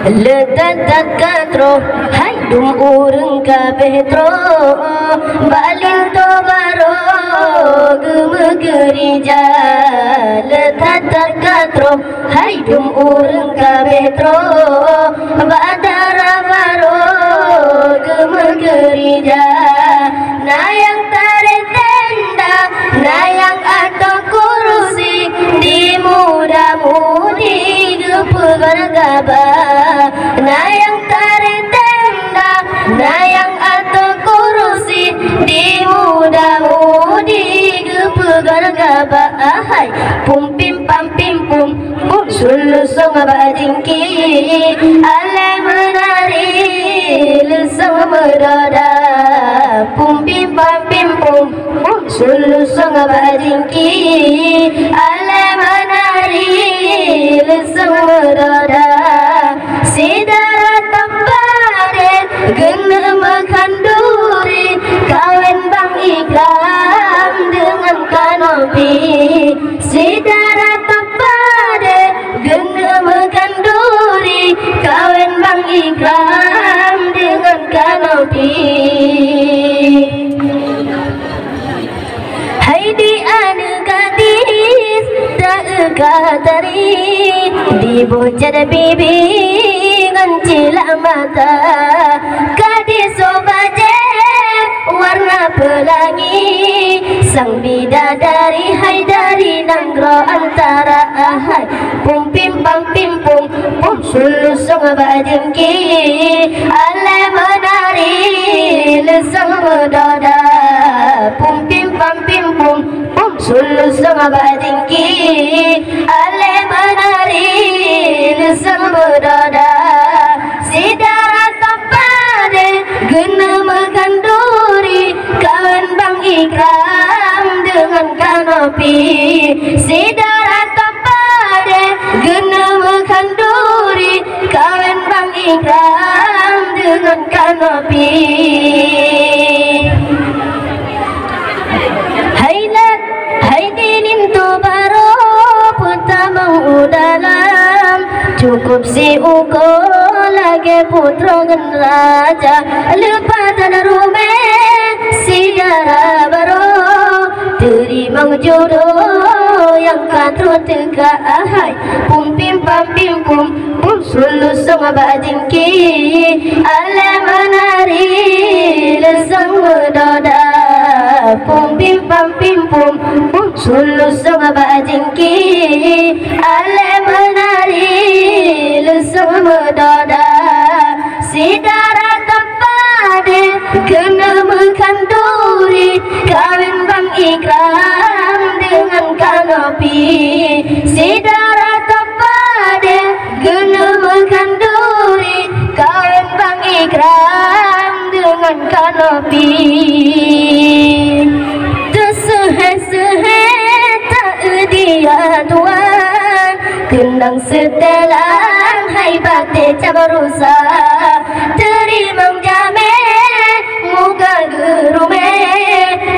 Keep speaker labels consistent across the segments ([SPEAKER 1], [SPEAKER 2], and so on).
[SPEAKER 1] letak katro hai dum urang kabeh tro balin to baro gemegerija letak katro hai dum urang kabeh tro badara baro gemegerija nayang tare tenda nayang atau kursi di muda-mudi gepegar gaba nayang tare tenda nayang atau kursi di muda-mudi gepegar gaba ahai pum pim pam pim pum pum sulu songa badingki ale menari lesong medada pum pim pam pim pum pum sulu songa badingki ale menari lesong medada sidara tapare gena makan duri kawin bang ikram dengan kanopi sidara tapare gena makan duri kawin bang ikram dengan kanopi hai di anu gadis tak katari di bocah bibi ngancilak mata gadis sobaje warna pelangi sang bidadari hai dari nanggro antara ahai pum pim pam pim pum pum sulu songa badingki ale menari lesong medada pum pim pam pim pum pum sulu songa badingki ale menari lesong medada sidara tapade gena makan duri kawan bang ikram dengan kanopi sidara tapade gena makan duri kawan bang ikram dengan kanopi hailat haidinin tu baro putamang udalam cukup si uko lagi putra ngan raja lepas tanah rumah sigara baro terima jodoh yang katro tega ahai pum pim pam pim pum pum sulu songa badingki ale menari lesong medada pum pim pam pim pum pum sulu songa badingki ale menari lesong medada sidara tapade kena makan duri kawin bang ikram dengan kanopi sidara tapade kena makan duri kawin bang ikram dengan kanopi tersehe-sehe tak dia tuan kendang setelan hai bate cabarusa terima jame muka gerume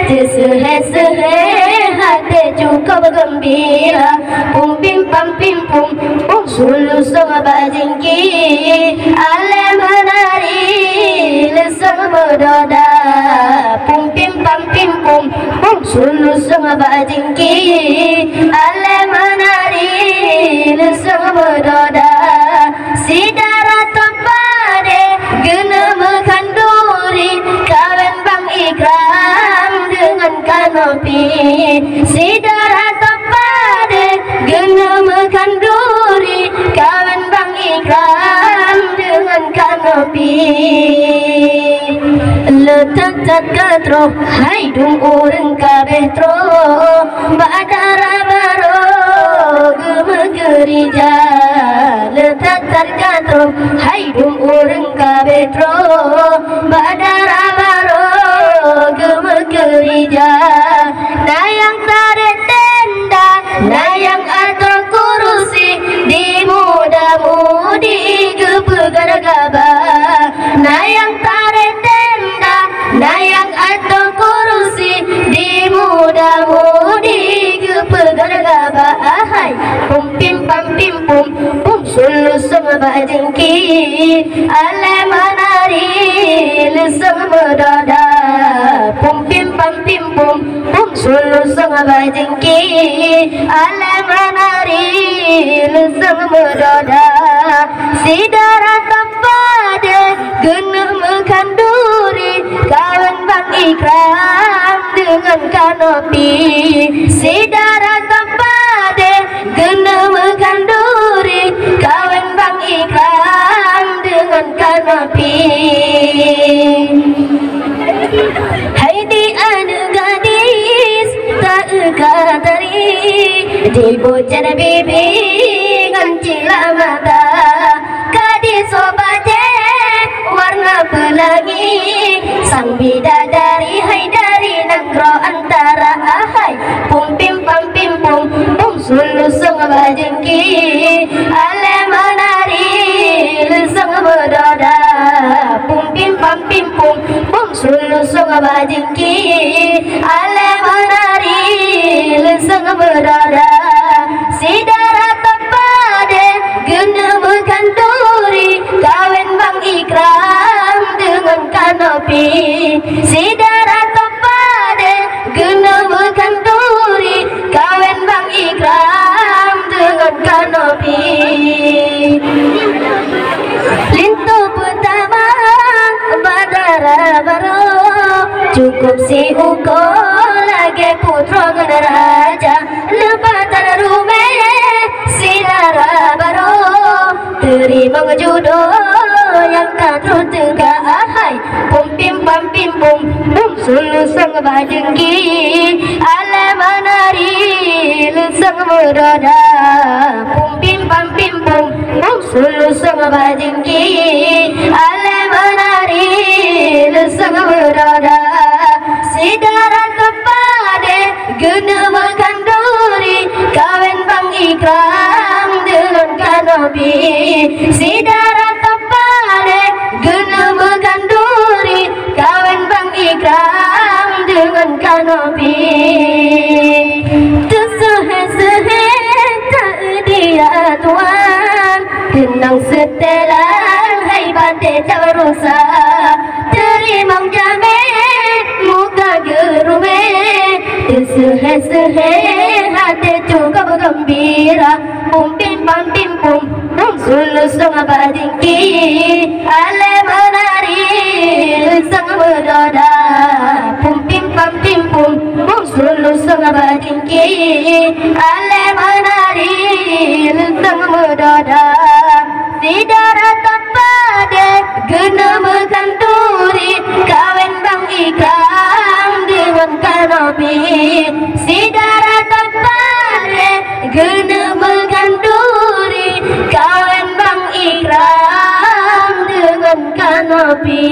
[SPEAKER 1] tersehe-sehe hati cukup gembira pum pim pam pim pum pum sulu songa badingki ale menari lesong medada pum pim pam pim pum pum sulu songa badingki ale menari lesong medada sidara tapade gena makan duri kawin bang ikram dengan kanopi sidara tapade gena makan duri kawin bang ikram dengan kanopi letak katro hai dum urang kabeh tro badara baro gemegerija letak katro hai dum urang kabeh tro badara baro gemegerija nayang tare tenda nayang atau kursi di muda-mudi gepegar gaba nayang tare tenda nayang atau kursi di muda-mudi gepegar gaba ahai pum pim pam pim pum pum sulu sama bajengki ale menari leseng berdoda pum pim pam pim pum pum sulu sang bajengki ale menari leseng berdoda sidara tempada gena mengkanduri kawan bang ikram dengan kanopi sidara tempada gena mengkanduri kawan bang ikram dengan kanopi hai di anu gadis tak katari di bocah bibi ngancila mata gadis sobaje warna pelangi sang bidadari hai dari negro antara ahai pum pim pam pim pum pum sulu sang bajengki ale menari sang berdoda pum pim pam pim pum pum sulu sang bajengki ale menari sang berdoda sidara tepada gena mengkanduri kawin bang ikram dengan kanopi sidara tepada gena mengkanduri kawin bang ikram dengan kanopi lintu pertama badara baro cukup si uko lagi putra raja lebatan rume sidara baro terima jodoh yang tak tertengah ahai pum pim pam pim pum pum sulu sang bajengki ale menari lesang berdoda pum pim pam pim pum pum sulu sang bajengki ale menari lesang berdoda sidara kepada gena mengkanduri kawin bang ikram dengan kanopi sidara tepada gena mengkanduri kawin bang ikram dengan kanopi tersehe-sehe tak dia tuan tenang setelan hai bate cawarusa terima jamin muka gerume tersehe-sehe hati cukup gembira pum pim pam pim pum pum sulu sang bajengki ale menari sang berdoda pum pim pam pim pum pum sulu sang bajengki ale menari sang berdoda sidara tepada gena mengkanduri kawin bang ikram dengan kanopi sidara tepada gena mengkanduri kawin bang ikram dengan kanopi